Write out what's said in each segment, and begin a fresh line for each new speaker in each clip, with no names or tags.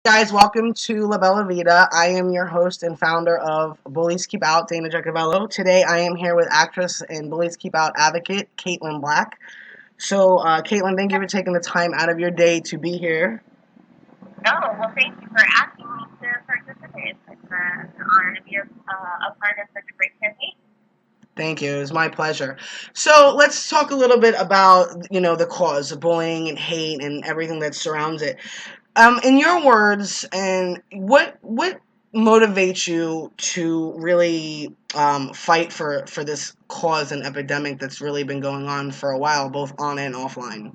Guys, welcome to La Bella Vita. I am your host and founder of Bullies Keep Out, Dana Giacovello. Today I am here with actress and Bullies Keep Out advocate, Kaitlyn Black. Kaitlyn, thank you for taking the time out of your day to be here.
Oh, well, thank you for asking me to participate. It's an honor to be a part of such a great campaign.
Thank you. It was my pleasure. So let's talk a little bit about, the cause of bullying and hate and everything that surrounds it. In your words, and what motivates you to really fight for this cause and epidemic that's really been going on for a while, both on and offline?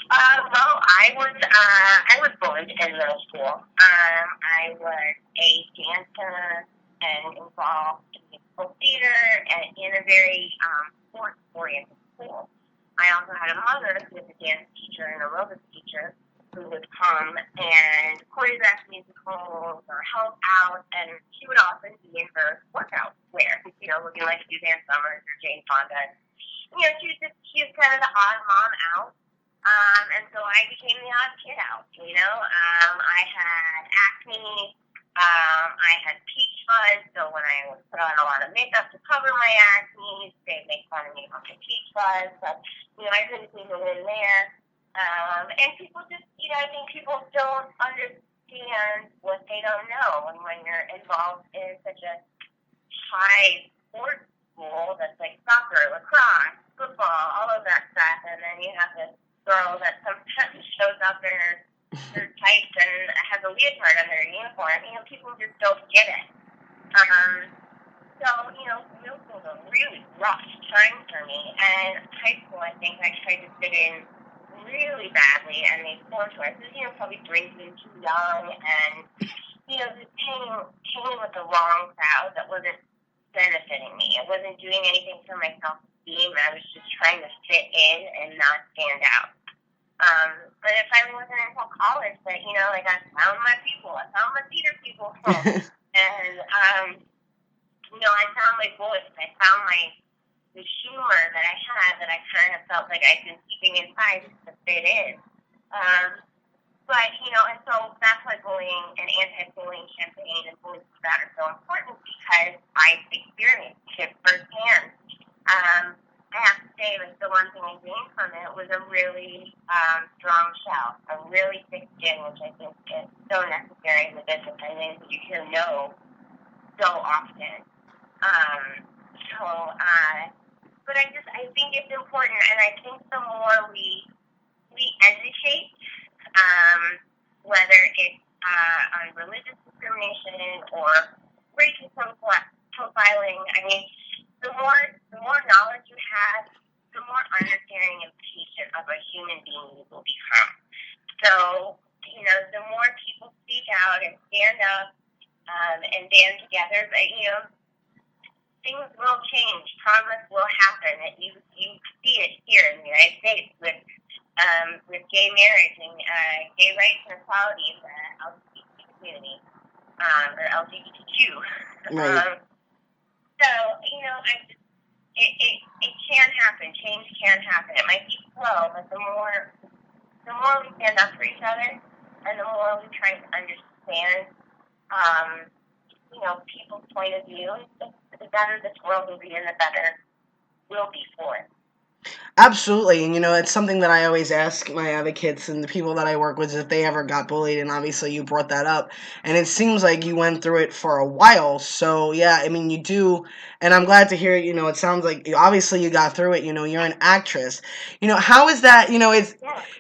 I was bullied in middle school. I was a dancer and involved in musical theater and in a very sports-oriented school. I also had a mother who was a dance teacher and aerobics teacher who would come and choreograph musicals or help out, and she would often be in her workout wear, looking like Suzanne Summers or Jane Fonda. She was kind of the odd mom out. And so I became the odd kid out, I had acne, I had peach fuzz, so when I would put on a lot of makeup to cover my acne, they'd make fun of me about my peach fuzz, but, I couldn't seem to win there. And people just, I think people don't understand what they don't know, and when you're involved in such a high sports school that's like soccer, lacrosse, football, all of that stuff, and then you have this girl that sometimes shows up in her tights and has a leotard under her uniform. People just don't get it. Middle school was a really rough time for me, and high school, I think I tried to fit in really badly, and they forced me. Probably drinking too young, and just hanging with the wrong crowd that wasn't benefiting me. It wasn't doing anything for my self-esteem. I was just trying to fit in and not stand out. But it finally wasn't until college that, I found my people. I found my theater people. And, I found my voice. I found the humor that I had that I kind of felt like I'd been keeping inside to fit in. And so that's why bullying and anti-bullying campaign and bullying that are so important, because I experienced it firsthand. I have to say, the one thing I gained from it was a really strong shell, a really thick skin, which I think is so necessary in the business. I think you hear no so often. But I think it's important, and I think the more we educate, whether it's on religious discrimination or racial profiling, the more knowledge you have, the more understanding and patient of a human being you will become. So, the more people speak out and stand up and band together, but, things will change. Progress will happen. You see it here in the United States with gay marriage and gay rights and equality in the LGBT community, or LGBTQ.
Right.
It can happen. Change can happen. It might be slow, but the more we stand up for each other, and the more we try to understand, people's point of view, the better this world will be, and the better we'll be for it.
Absolutely. And it's something that I always ask my advocates and the people that I work with if they ever got bullied. And obviously you brought that up. And it seems like you went through it for a while. So, yeah, you do. And I'm glad to hear it. It sounds like obviously you got through it. You're an actress. How is that?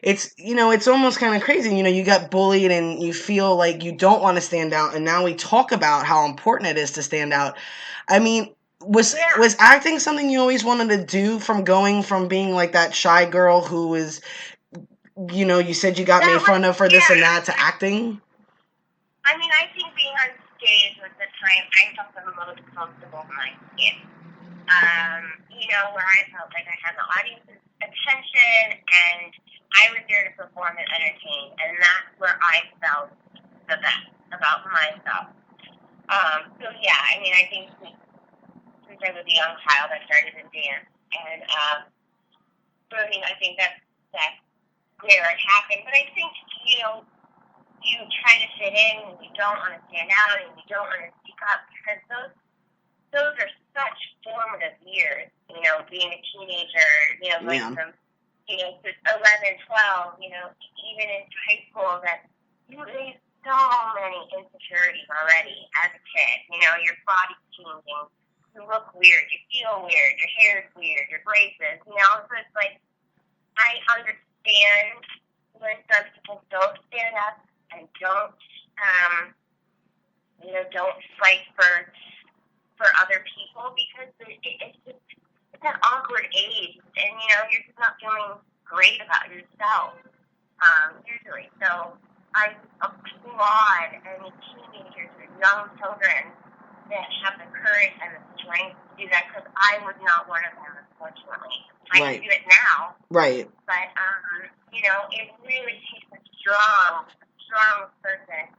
It's almost kind of crazy. You got bullied and you feel like you don't want to stand out. And now we talk about how important it is to stand out. Was acting something you always wanted to do, from going from being like that shy girl who was, you said you got made fun of for this and that, to acting?
I think being on stage was the time I felt the most comfortable in my skin. Where I felt like I had the audience's attention and I was there to perform and entertain, and that's where I felt the best about myself. I think since I was a young child, I started in dance, and I think that's where it happened. But I think you try to fit in, and you don't want to stand out, and you don't want to speak up, because those are such formative years, being a teenager, going
Yeah.
from, to 11, 12, even into high school, that you have so many insecurities already as a kid. Your body's changing, you look weird, you feel weird, your hair's weird, your braces, so it's like, I understand when some people don't stand up and don't fight for other people, because it's an awkward age, and you're just not feeling great about yourself, usually. So I applaud any teenagers or young children that have the courage and the strength to do that, because I was not one of them, unfortunately. I
Right.
can do it now,
Right.
but it really takes a strong person,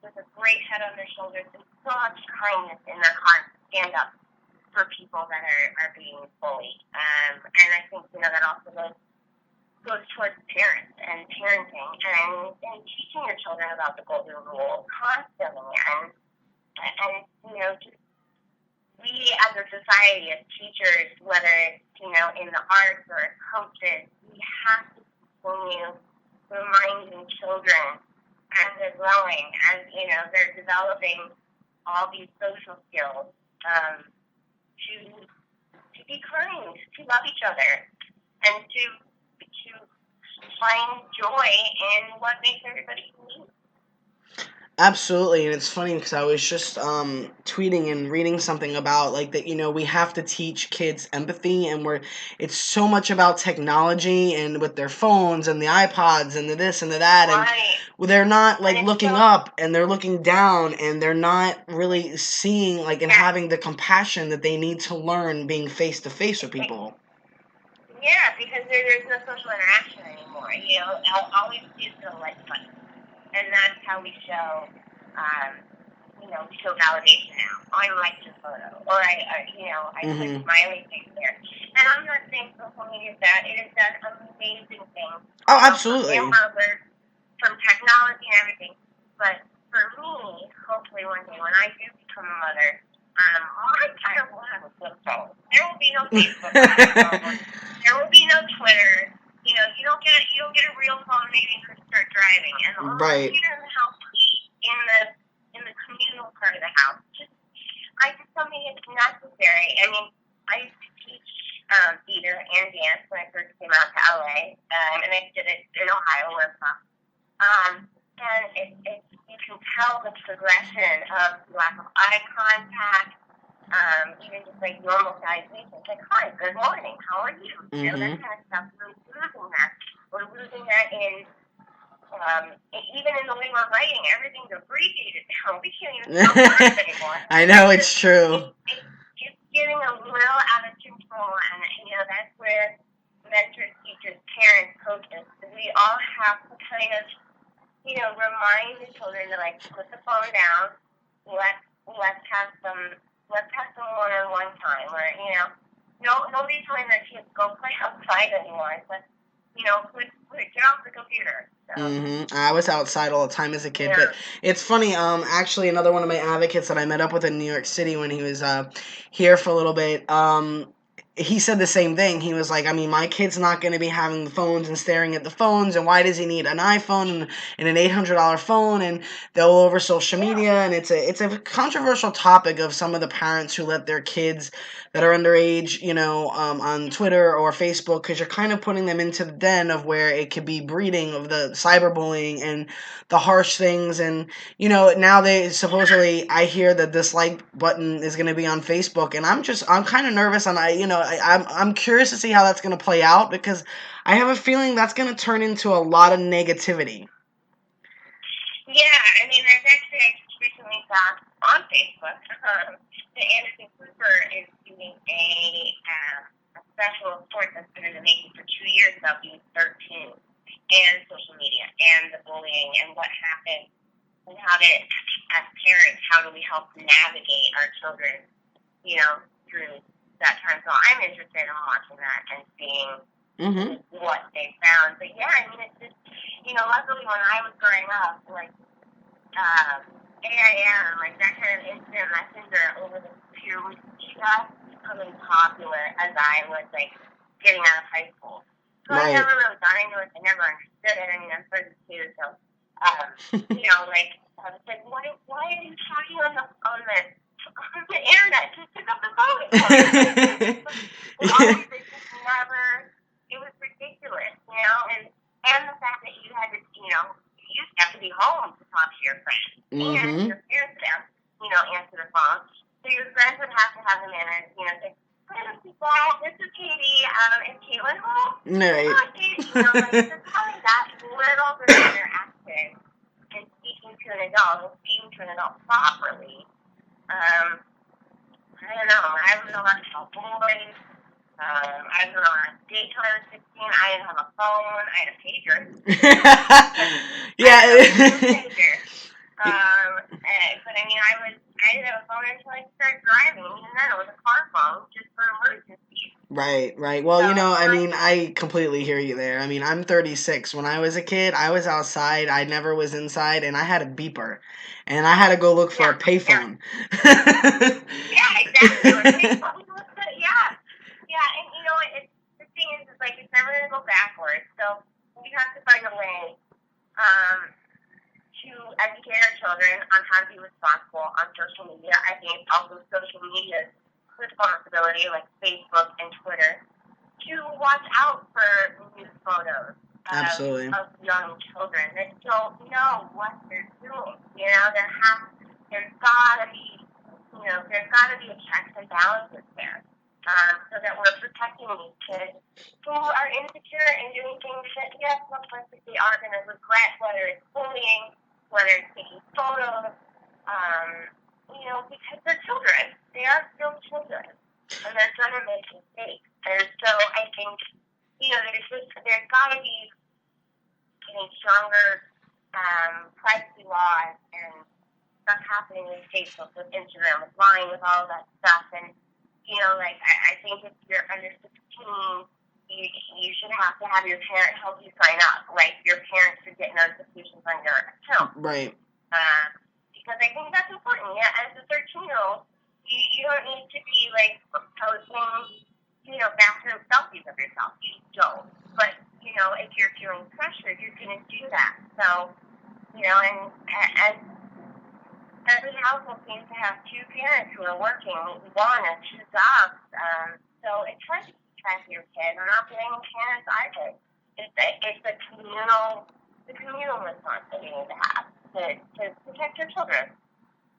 with a great head on their shoulders and so much kindness in their heart to stand up for people that are being bullied. And I think that also goes towards parents and parenting, and teaching your children about the golden rule constantly, and just we as a society, as teachers, whether it's in the arts or as coaches, we have to continue reminding children as they're growing, as they're developing all these social skills, to be kind, to love each other, and to find joy in what makes everybody unique.
Absolutely, and it's funny because I was just tweeting and reading something about like that. We have to teach kids empathy, and it's so much about technology and with their phones and the iPods and the this and the that,
Right.
and they're not like
And
looking up, and they're looking down, and they're not really seeing like and having the compassion that they need to learn being face to face with people.
Yeah, because there's no social interaction anymore. All we do is the like button, and that's how we show, validation now. I liked your photo, or I put smiley face there. And I'm not saying social media is bad. It is that amazing thing.
Oh, absolutely.
From technology and everything. But for me, hopefully one day when I do become a mother, my child will have a flip phone. There will be no Facebook. There will be no Twitter. You don't get a real phone maybe to start driving, and the only computer in the house in the communal part of the house. I just don't think it's necessary. I mean, I used to teach theater and dance when I first came out to LA, and I did it in Ohio where I'm from. And you can tell the progression of lack of eye contact, even just like normal salutations, like "Hi, good morning, how are you?" That kind of stuff. We're losing that. We're losing that in even in the way we're writing. Everything's abbreviated now. We can't even spell words anymore.
I know, it's true.
It's getting a little out of control, and that's where mentors, teachers, parents, coaches, we all have to kind of remind the children to like put the phone down. Let's have some one-on-one time where nobody's telling their kids go play outside anymore. But get off the computer. So.
I was outside all the time as a kid, but it's funny. Actually, another one of my advocates that I met up with in New York City when he was here for a little bit. He said the same thing. He was like, I mean, my kid's not going to be having the phones and staring at the phones, and why does he need an iPhone and an $800 phone, and they're all over social media, and it's a controversial topic of some of the parents who let their kids that are underage, on Twitter or Facebook, because you're kind of putting them into the den of where it could be breeding of the cyberbullying and the harsh things, and now they supposedly, I hear that this like button is going to be on Facebook, and I'm kind of nervous, and I'm curious to see how that's going to play out, because I have a feeling that's going to turn into a lot of negativity.
Yeah, I mean, there's actually, I just recently saw on Facebook that Anderson Cooper is doing a special report that's been in the making for 2 years about being 13 and social media and the bullying and what happened, and how to, as parents, how do we help navigate our children, through that time. So I'm interested in watching that and seeing what they found. But yeah, I mean, luckily when I was growing up, like, AIM, like that kind of instant messenger over the computer was just becoming popular as I was like getting out of high school. So I
Right.
never really got into it. I never understood it. I mean, I'm 32, so like I was like, why are you talking on the internet? Just pick up the phone and call me. It always it just never. It was ridiculous, and the fact that you had to, you used to have to be home to talk to your friends. And
Mm-hmm.
your parents would have, answer the phone. So your friends would have to have the manners, say, this is Katie, is Kaitlyn home?
Right.
Oh, Katie, like just having that little bit of interaction and speaking to an adult and speaking to an adult properly. I don't know. I was allowed to tell boys. I was on a date till I was 16. I didn't have a phone. I had a pager.
Yeah.
I had a pager. But I mean, I didn't have a phone until I started driving. Even then, it was a car phone just for emergencies.
Right. Well,
So,
I mean, I completely hear you there. I mean, I'm 36. When I was a kid, I was outside. I never was inside, and I had a beeper, and I had to go look for a payphone.
Yeah, exactly. Yeah, and the thing is like it's never gonna go backwards. So we have to find a way to educate our children on how to be responsible on social media. I think also social media's responsibility, like Facebook and Twitter, to watch out for nude photos
Absolutely.
of young children that don't know what they're doing. There's gotta be a checks and balances there, so that we're protecting these kids who are insecure and doing things that, yes, looks like they are going to regret, whether it's bullying, whether it's taking photos, because they're children. They are still children, and they're going to make mistakes. And so I think, there's got to be getting stronger privacy laws and stuff happening with Facebook, with Instagram, with Line, with all of that stuff. And, I think if you're under 16, you should have to have your parent help you sign up. Like, your parents should get notifications on your account.
Right.
Because I think that's important. Yeah, as a 13-year-old, you don't need to be, like, posting, bathroom selfies of yourself. You don't. But, if you're feeling pressured, you're going to do that. So, and every household seems to have two parents who are working, one or two jobs. So it's hard to keep track of your kids. I'm not blaming parents either. It's the communal responsibility to have to protect your children.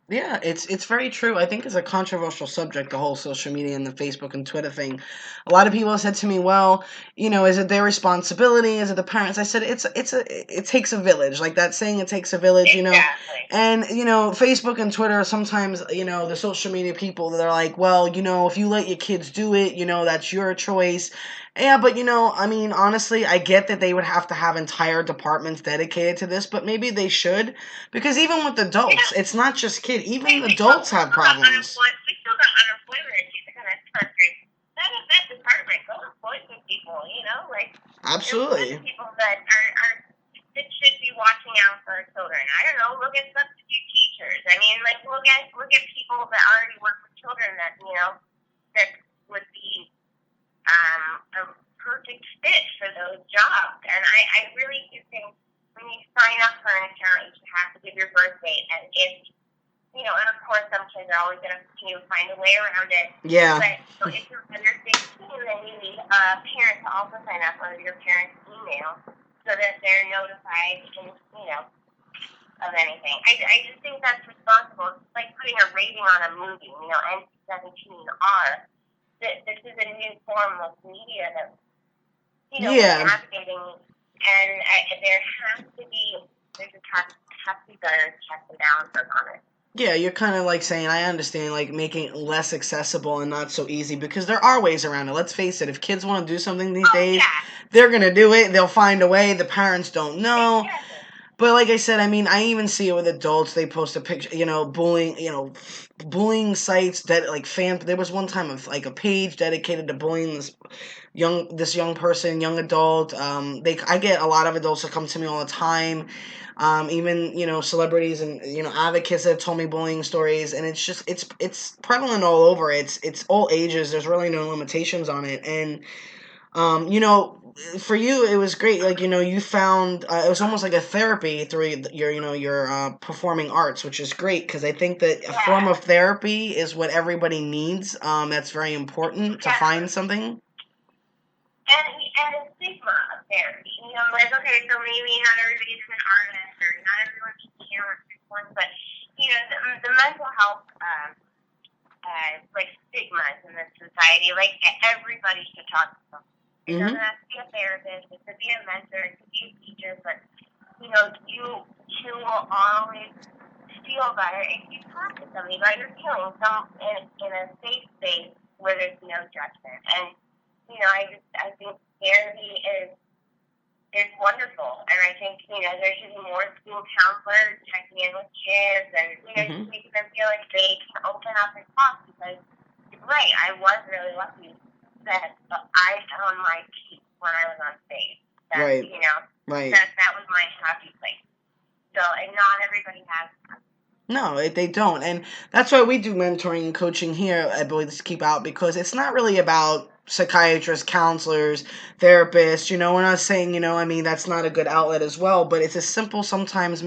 Yeah, it's very true. I think it's a controversial subject, the whole social media and the Facebook and Twitter thing. A lot of people have said to me, "Well, is it their responsibility? Is it the parents?" I said, it takes a village. Like that saying, it takes a village.
Exactly.
And Facebook and Twitter sometimes, the social media people, they're like, "Well, if you let your kids do it, that's your choice." Yeah, but I mean, honestly, I get that they would have to have entire departments dedicated to this, but maybe they should, because even with adults, it's not just kids. Even adults have problems.
We still got unemployment issues in this country. That department, go employ some people.
Absolutely.
There's people that that should be watching out for our children. I don't know. Look at substitute teachers. I mean, like look at people that already work with children that that would be a perfect fit for those jobs. And I really do think when you sign up for an account, you should have to give your birth date. And and of course, some kids are always going to continue to find a way around it.
Yeah.
But so if you're under 16, then you need a parent to also sign up under your parent's email so that they're notified of anything. I just think that's responsible. It's like putting a rating on a movie, NC-17R. This is a new form of media that we're navigating, and there has to be better checks and balances on it.
Yeah, you're kind of like saying, I understand, like making it less accessible and not so easy, because there are ways around it. Let's face it, if kids want to do something these days, they're going to do it. They'll find a way. The parents don't know.
Exactly.
But like I said, I mean, I even see it with adults. They post a picture, bullying sites that like there was one time of like a page dedicated to bullying young person, young adult. I get a lot of adults that come to me all the time. Even celebrities and advocates that have told me bullying stories, and it's just it's prevalent all over. It's all ages. There's really no limitations on it, and for you, it was great. Like, you found it was almost like a therapy through your performing arts, which is great because I think that a form of therapy is what everybody needs. That's very important to find something.
And the stigma of therapy. Like, okay, so maybe not everybody's an artist or not everyone's talent, but, the mental health, like, stigmas in this society, like, everybody should talk to them. It doesn't have to be a therapist, it could be a mentor, it could be a teacher, but, you will always feel better if you talk to somebody about your feelings in a safe space where there's no judgment. And I think therapy is wonderful, and I think there should be more school counselors checking in with kids and just making them feel like they can open up and talk, because you're right, I was really lucky that I found my peace when I was on stage. That,
Right.
That was my happy place. So, and not everybody has that.
No, they don't. And that's why we do mentoring and coaching here at Bullies Keep Out, because it's not really about psychiatrists, counselors, therapists. We're not saying, that's not a good outlet as well, but it's as simple sometimes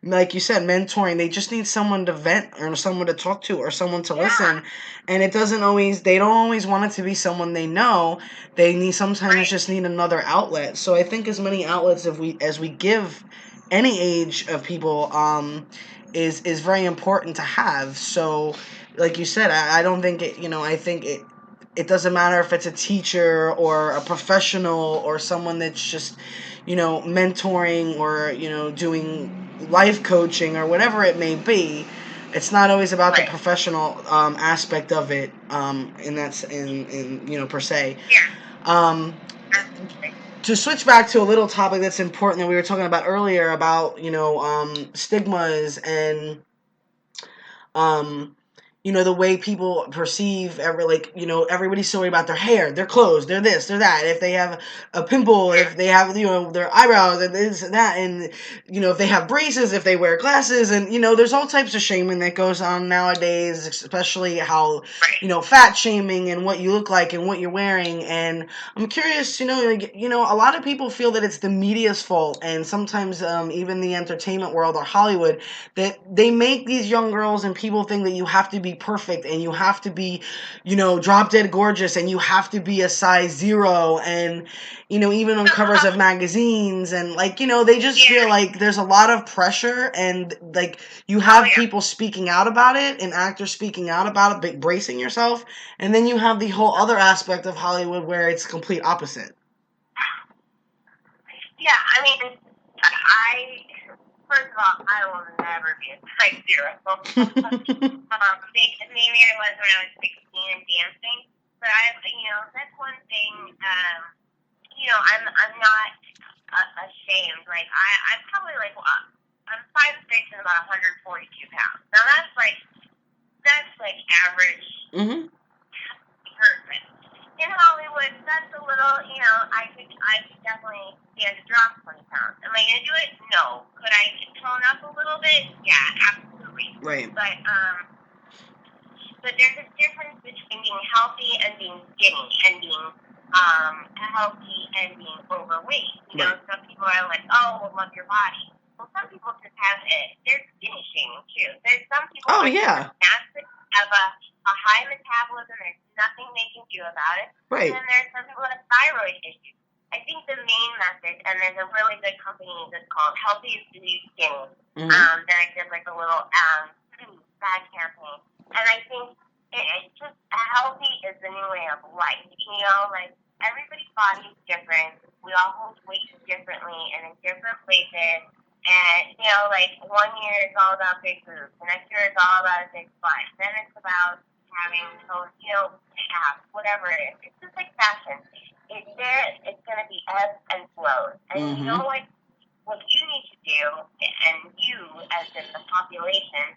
like you said, mentoring. They just need someone to vent or someone to talk to or someone to listen. And they don't always want it to be someone they know. They sometimes just need another outlet. So I think as many outlets as we give any age of people, is very important to have. So, like you said, I don't think it. I think it doesn't matter if it's a teacher or a professional or someone that's just mentoring or doing life coaching or whatever it may be. It's not always about the professional aspect of it, and that's in per se. To switch back to a little topic that's important that we were talking about earlier about stigmas and the way people perceive everybody's so worried about their hair, their clothes, their this, their that. If they have a pimple, if they have their eyebrows and this and that, and if they have braces, if they wear glasses, and there's all types of shaming that goes on nowadays, especially how fat shaming and what you look like and what you're wearing. And I'm curious, a lot of people feel that it's the media's fault, and sometimes even the entertainment world or Hollywood, that they make these young girls and people think that you have to be perfect and you have to be, drop dead gorgeous and you have to be a size 0, and, even on covers of magazines, and they just feel like there's a lot of pressure, and like you have people speaking out about it and actors speaking out about it, bracing yourself, and then you have the whole other aspect of Hollywood where it's complete opposite.
Yeah, I mean, first of all, I will never be a size 0. Maybe I was when I was 16 and dancing, but that's one thing. I'm not ashamed. Like I'm probably like I'm 5'6" and about 142 pounds. Now that's like average person. In Hollywood, that's a little, I could definitely stand to drop 20 pounds. Am I going to do it? No. Could I tone up a little bit? Yeah, absolutely.
Right.
But there's a difference between being healthy and being skinny, and being healthy and being overweight. Some people are like, oh, love your body. Well, some people just have it. There's skinny shaming, too. There's some people have a high metabolism. There's nothing they can do about it.
Right.
And then there's some people with thyroid issues. I think the main message, and there's a really good company that's called Healthy is the New Skinny, that I did like a little ad campaign. And I think it's just healthy is the new way of life. Like everybody's body is different. We all hold weight differently and in different places. And, like 1 year it's all about big boobs. The next year it's all about a big butt. Then it's about having, abs, whatever it is. It's just like fashion. It's going to be ebbs and flows. And what you need to do, and you as in the population,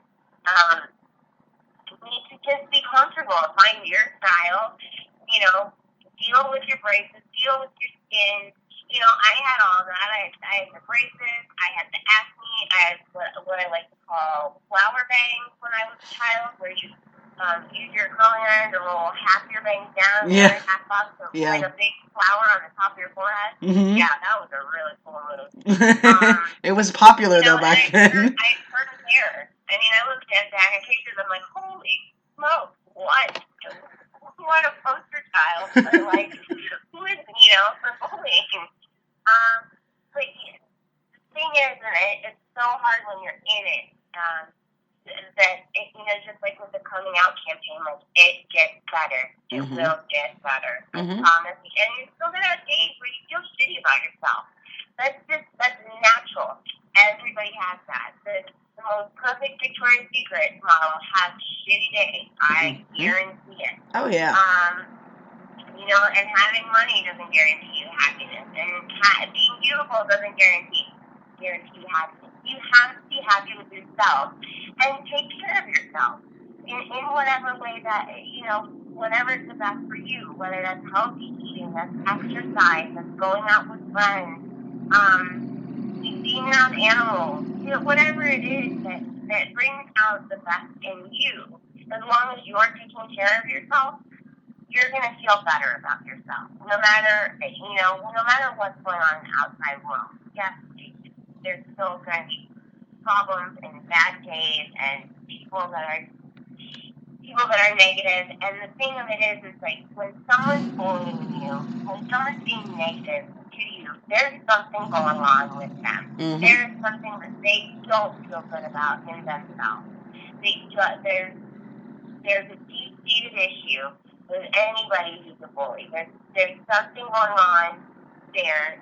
need to just be comfortable, find your style, deal with your braces, deal with your skin. You know, I had all that. I had the braces, I had the acne, I had what I like to call flower bangs when I was a child, where you use your curling iron to roll half your bangs down, the other half up, so like a big flower on the top of your forehead.
Mm-hmm.
Yeah, that was a really cool move.
It was popular though back then.
I hurt his hair. I mean, I looked at that and pictures. I'm like, holy smoke, what? What a poster child for like, who is, you know, for bullying. But the thing is, and it's so hard when you're in it. That it, you know, just like with the coming out campaign, like it gets better. It will get better. I promise. And you're still gonna have days where you feel shitty about yourself. That's natural. Everybody has that. The most perfect Victoria's Secret model has shitty days. I guarantee it.
Oh yeah.
You know, and having money doesn't guarantee you happiness, and being beautiful doesn't guarantee happiness. You have to be happy with yourself and take care of yourself in whatever way that, you know, whatever is the best for you, whether that's healthy eating, that's exercise, that's going out with friends, being around animals, you know, whatever it is that brings out the best in you. As long as you're taking care of yourself, you're going to feel better about yourself, no matter, you know, no matter what's going on in the outside world. Yes, there's still going to be problems and bad days and people that are negative. And the thing of it is like when someone's bullying you, when someone's being negative to you, there's something going on with them. There's something that they don't feel good about in themselves. There's a deep-seated issue with anybody who's a bully. There's something going on there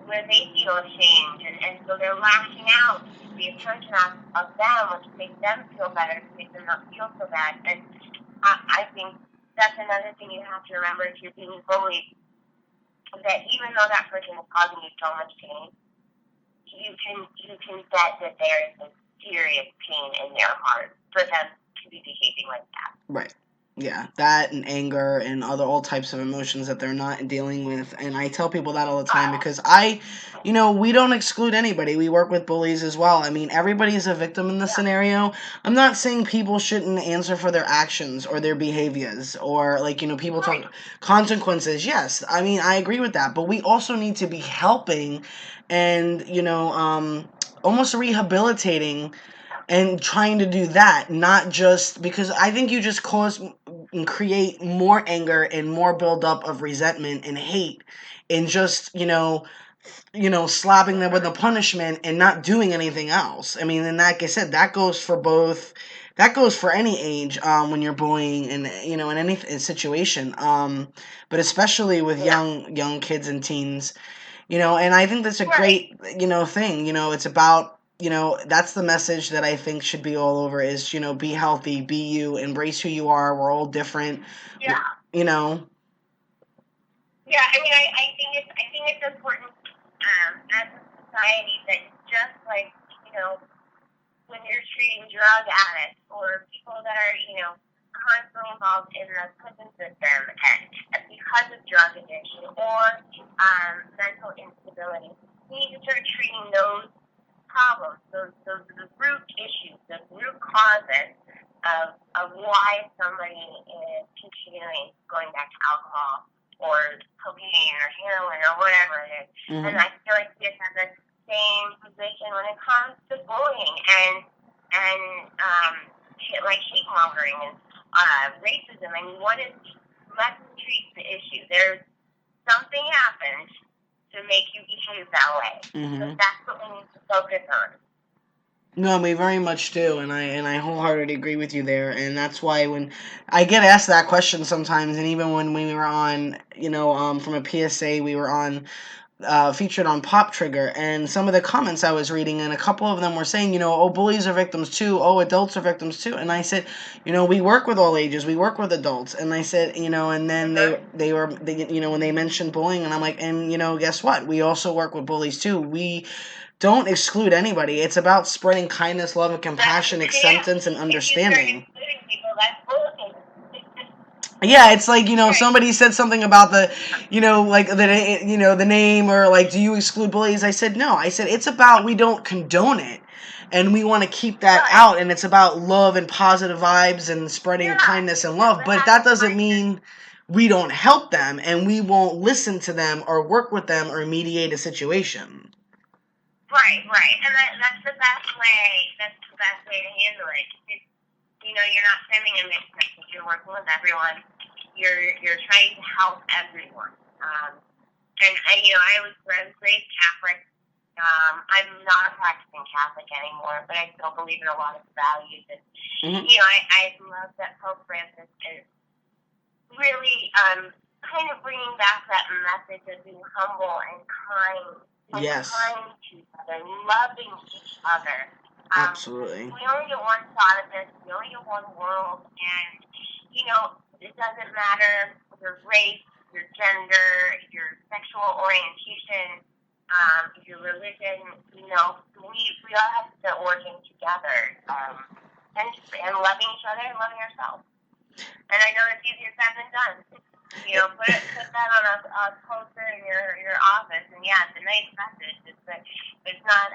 where they feel ashamed, and so they're lashing out to the attention of them, which makes them feel better, to make them not feel so bad. And I think that's another thing you have to remember if you're being bullied, that even though that person is causing you so much pain, you can bet that there is a serious pain in their heart for them to be behaving like that.
Right. Yeah, that and anger and all types of emotions that they're not dealing with. And I tell people that all the time because we don't exclude anybody. We work with bullies as well. I mean, everybody's a victim in this scenario. I'm not saying people shouldn't answer for their actions or their behaviors or people talk consequences. Yes, I mean, I agree with that. But we also need to be helping and, almost rehabilitating and trying to do that, not just because I think you just cause and create more anger and more buildup of resentment and hate and just slapping them with a punishment and not doing anything else. I mean, and like I said, that goes for both. That goes for any age when you're bullying and in any situation, but especially with young kids and teens. And I think that's a great thing. It's about that's the message that I think should be all over is, be healthy, be you, embrace who you are. We're all different.
Yeah.
You know.
Yeah, I mean, I think it's important as a society that just like, when you're treating drug addicts or people that are, constantly involved in the prison system and because of drug addiction or mental instability, we need to start treating those problems, those the root issues, the root causes of why somebody is continuing going back to alcohol or cocaine or heroin or whatever it is. And I feel like kids have the same position when it comes to bullying and like hate mongering and racism. I mean, let's treat the issue. There's something happened to make you behave that way. So that's what we need to focus on.
No, we very much do, and I wholeheartedly agree with you there, and that's why when I get asked that question sometimes, and even when we were on, from a PSA, we were on, featured on Pop Trigger, and some of the comments I was reading, and a couple of them were saying, oh, bullies are victims too, oh, adults are victims too, and I said, we work with all ages, we work with adults, and I said, and then they when they mentioned bullying, and I'm like, and guess what, we also work with bullies too, we don't exclude anybody. It's about spreading kindness, love, and compassion, acceptance, and understanding.
If you start excluding people, that's bullying.
Yeah, it's like,
Right.
somebody said something about like the name, or like, do you exclude bullies? I said no. I said it's about, we don't condone it, and we want to keep that
Right.
out, and it's about love and positive vibes and spreading
Yeah.
kindness and
Yeah.
love.
But
But that
having
doesn't
kindness.
mean we don't help them, and we won't listen to them or work with them or mediate a situation.
Right. Right. And that's the best way. That's the best way to handle it. It's, you're not sending a mixed message. You're working with everyone. You're trying to help everyone. And I was raised Catholic. I'm not a practicing Catholic anymore, but I still believe in a lot of values. And
Mm-hmm.
I love that Pope Francis is really kind of bringing back that message of being humble and kind, being
Yes,
kind to each other, loving each other.
absolutely.
We only get one shot at this. We only get one world, and it doesn't matter your race, your gender, your sexual orientation, your religion. We all have to start working together, and loving each other and loving ourselves. And I know it's easier said than done. Put that on a poster in your office, and yeah, it's a nice message. It's not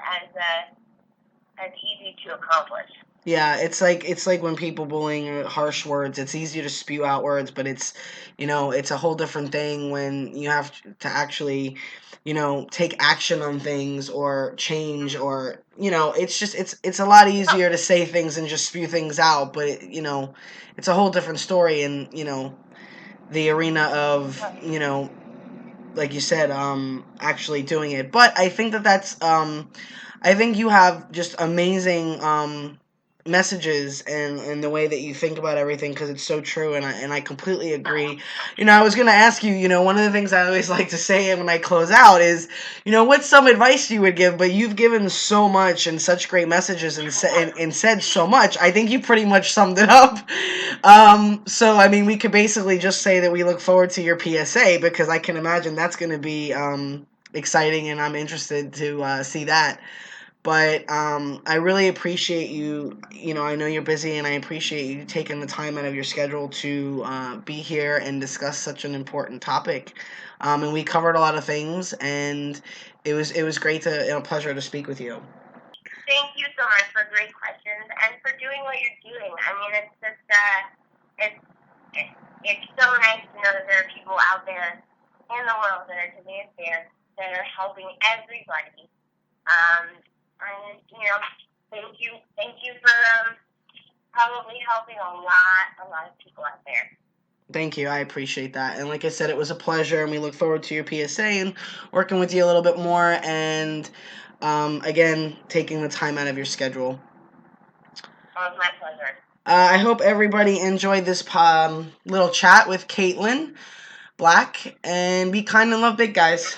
as easy to accomplish.
Yeah, it's like when people bullying harsh words. It's easy to spew out words, but it's a whole different thing when you have to actually, take action on things or change, or it's a lot easier to say things and just spew things out, but it's a whole different story in, the arena of, like you said, actually doing it. But I think I think you have just amazing messages, and the way that you think about everything, because it's so true, and I completely agree. I was gonna ask you, one of the things I always like to say when I close out is, what's some advice you would give? But you've given so much and such great messages, and said so much. I think you pretty much summed it up. So I mean, we could basically just say that we look forward to your PSA, because I can imagine that's going to be exciting, and I'm interested to see that. But I really appreciate you. I know you're busy, and I appreciate you taking the time out of your schedule to be here and discuss such an important topic. And we covered a lot of things, and it was great a pleasure to speak with you.
Thank you so much for great questions and for doing what you're doing. I mean, it's just it's it's so nice to know that there are people out there in the world that are doing it there, that are helping everybody. And thank you for probably helping a lot of people out there.
Thank you. I appreciate that. And like I said, it was a pleasure, and we look forward to your PSA and working with you a little bit more. And again, taking the time out of your schedule.
It was my pleasure.
I hope everybody enjoyed this little chat with Kaitlyn Black, and be kind and love big, guys.